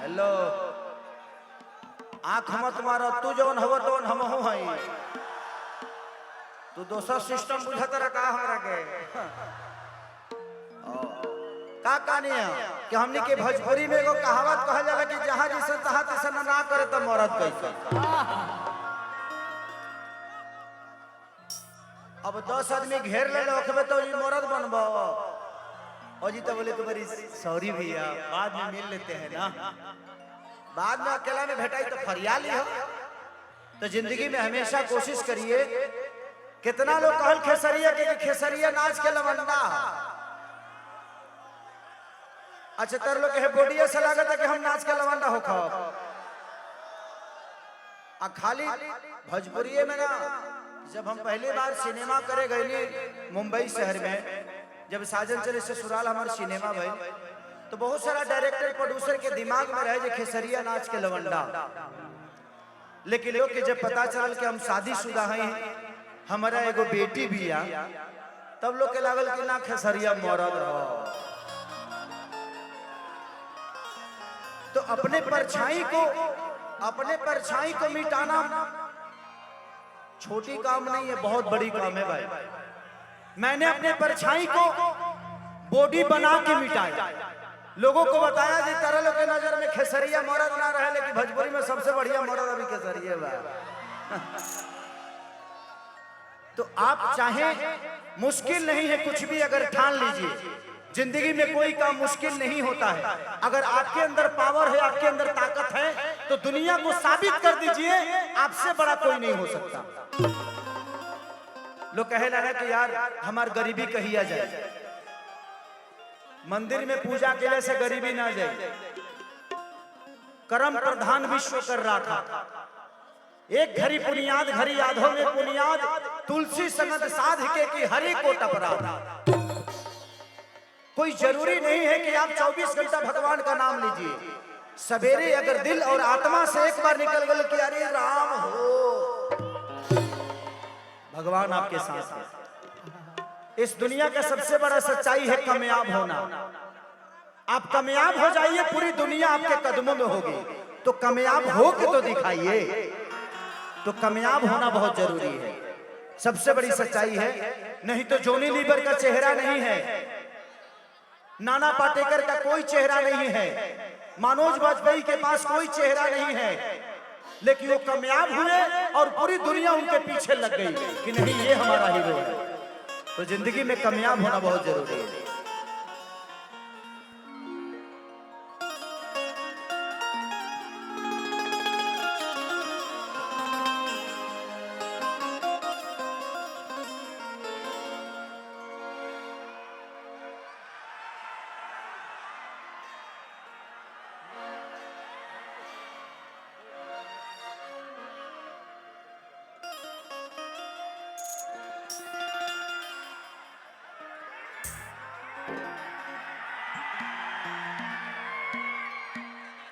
Hello आंख मत मारो, तू जौन हव तो हम हई, तू दोसर सिस्टम बुझत रहा हमरा के का कहानी है कि हमनी के भोजपुरी में एगो कहावत कहल जाला कि जहां जिसे तहां तैसे ना करे तो मरद कैसे। अब 10 आदमी घेर ले रखबे तो ये मरद बनबो। और जी तो बोले तो बड़ी सॉरी भैया, बाद में मिल लेते हैं ना, बाद में अकेला में भेटाई तो फरियाल ही हो। तो जिंदगी में हमेशा कोशिश करिए। कितना लोग कहल खेसरिया के खेसरिया नाच के लवंडा। अच्छा तर लोग के बॉडी से लागत है कि हम नाच के लवंडा हो खाओ। आ खाली भोजपुरी में ना, जब हम पहली बार सिनेमा करे गए मुंबई शहर में, जब साजन चले ससुराल हमारे सिनेमा भाई, तो बहुत सारा डायरेक्टर प्रोड्यूसर के दिमाग में रहे खेसरिया नाच के लवंडा। लेकिन लोग के जब पता चल कि हम शादीशुदा हैं, हमारा एगो बेटी भी है, तब लोग के लागल कि ना खेसरिया मरद हो। तो अपने परछाई को मिटाना छोटी काम नहीं है, बहुत बड़ी काम है भाई। मैंने अपने परछाई को बॉडी बना के मिटाया। लोगों को बताया कि तरह लोग के नजर में खेसरिया मरद ना रहे, लेकिन भोजपुरी में सबसे बढ़िया मरद अभी खेसरिया बा। तो आप चाहे, मुश्किल नहीं है कुछ भी अगर ठान लीजिए। जिंदगी में कोई काम मुश्किल नहीं होता है। अगर आपके अंदर पावर है, आपके अंदर ताकत है, तो दुनिया को साबित कर दीजिए आपसे बड़ा कोई नहीं हो सकता। लोग कहे लगा कि यार हमार गरीबी कहिया जाए, मंदिर में पूजा केले से गरीबी ना जाए। कर्म प्रधान विश्व कर रहा था, एक घड़ी पुनियाद घड़ी यादों में पुनियाद, तुलसी संगत साध के की हरि को टपरा। कोई जरूरी नहीं है कि आप 24 घंटा भगवान का नाम लीजिए। सवेरे अगर दिल और आत्मा से एक बार निकल गए कि अरे राम हो, भगवान आपके साथ है। इस दुनिया का सबसे बड़ा सच्चाई है कामयाब होना। आप कामयाब हो जाइए, पूरी दुनिया आपके कदमों में होगी। तो कामयाब हो के तो दिखाइए। तो कामयाब होना बहुत जरूरी है, सबसे बड़ी सच्चाई है। नहीं तो जॉनी लीवर का चेहरा नहीं है, नाना पाटेकर का कोई चेहरा नहीं है, मनोज वाजपेयी के पास कोई चेहरा नहीं है, लेकिन वो कामयाब हुए और पूरी दुनिया उनके पीछे लग गई कि नहीं ये हमारा हीरो है। तो जिंदगी में कामयाब होना बहुत जरूरी है।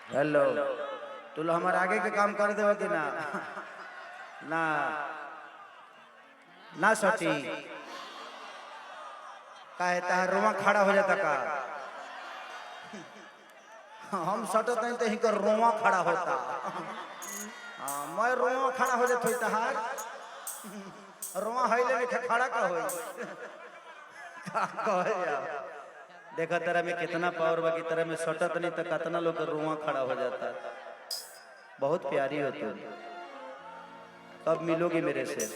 हेलो, तू लो हमारे आगे के काम कर देवा कि ना ना ना सोची कहता है रोमा खड़ा हो जाता का। हम सटत नहीं तो ही कर रोमा खड़ा होता। मैं रोमा खड़ा हो जाता होता हार रोमा हईले में खड़ा का होई का कहे यार। देखा तरह में कितना पावर बा, की तरह में सटत नहीं तो कितना लोग रुआ खड़ा हो जाता। बहुत प्यारी हो तुम, कब मिलोगी मेरे से।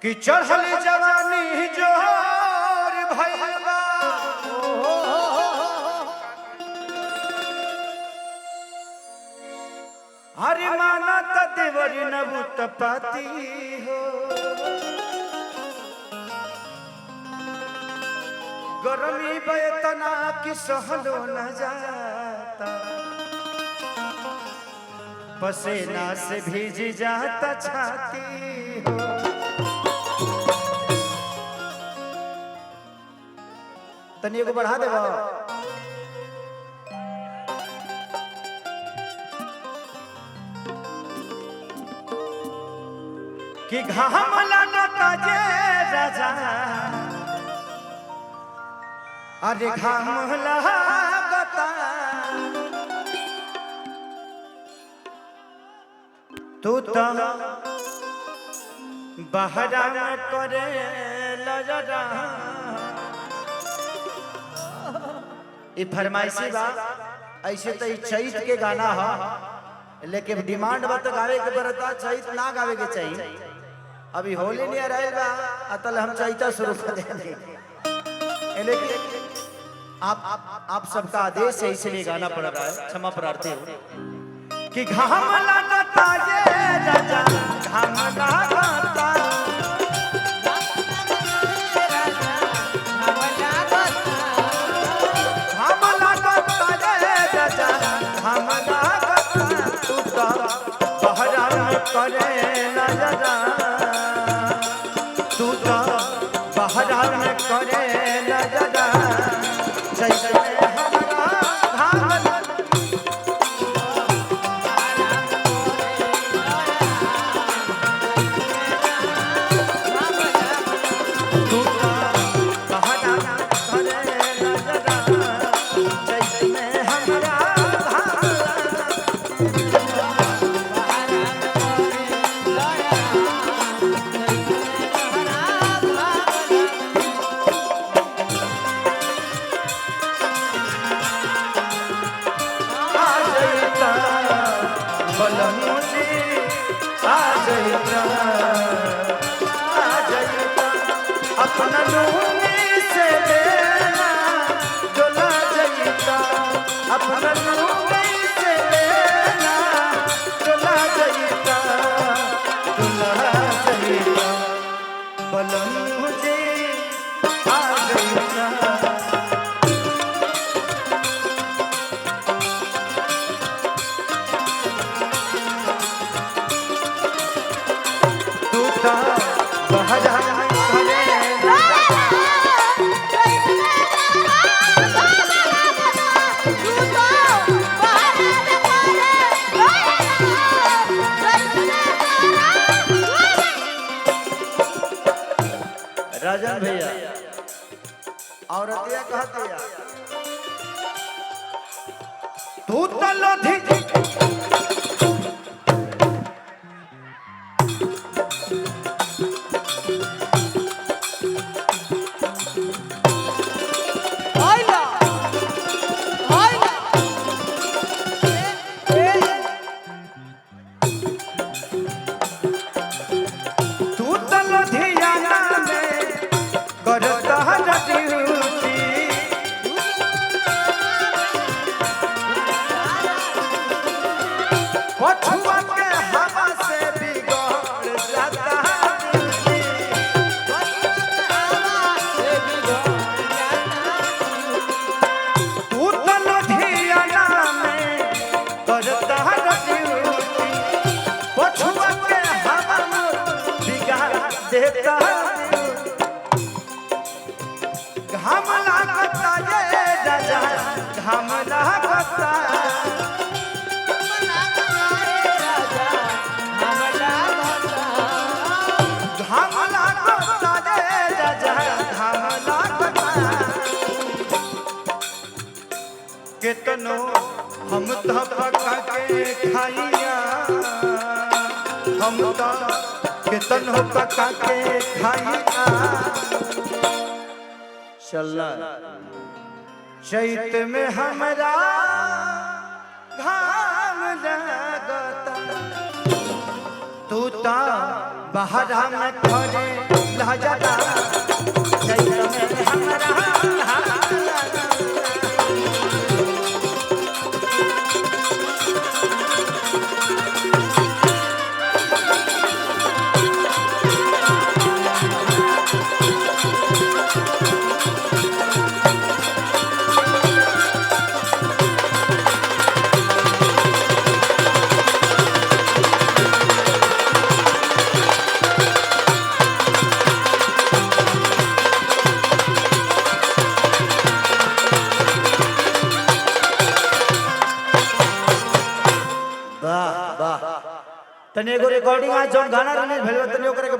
कि चढ़ल जवानी जोर भइलबा, हरि माना त देवरी नबुत पाती हो। गरमी बेतना की सहलो न जाता, पसीना से भीज जाता छाती हो। तनिए को बढ़ा देवा। कि घाम लगता जे राजा, अरे घाम लगता तू तो बहरा में करे लजरा ये फरमाइशी बा। ऐसे तो चैत के गाना है लेकिन डिमांड बा तो गावे के बरता चैत ना गावे के चाहिए। अभी होली नहीं रहे बा अतल हम चैता शुरू कर देंगे लेकिन आप सबका आदेश है इसलिए गाना पड़ रहा है, क्षमा प्रार्थी हूँ कि घाम लगता ये राजा घाम लगता करे नजरा तू तो बहरा में करे नजरा चैत में हमरा भाग तू तो बहरा में करे नजरा चैत में हमरा अपना लूंगी से लेना डोला जईता अपना लूंगी से लेना डोला जईता बलम मुझे आ जईता तू तो बहरा राजन भैया औरतिया कहते हैं तू तो लोधी देता घाम लागता ये राजा घाम लागता घाम लागता ये राजा घाम लागता कितनो हम तो पका के खाइया हम तो कितन हो पका के खाइया चलना चैत में हमरा घाम लगता तू तो बहरा में करे लहजरा चैत में हमरा तने एगो रिकॉर्डिंग आज जोन गाना रिलीज भेल तने ओकरे के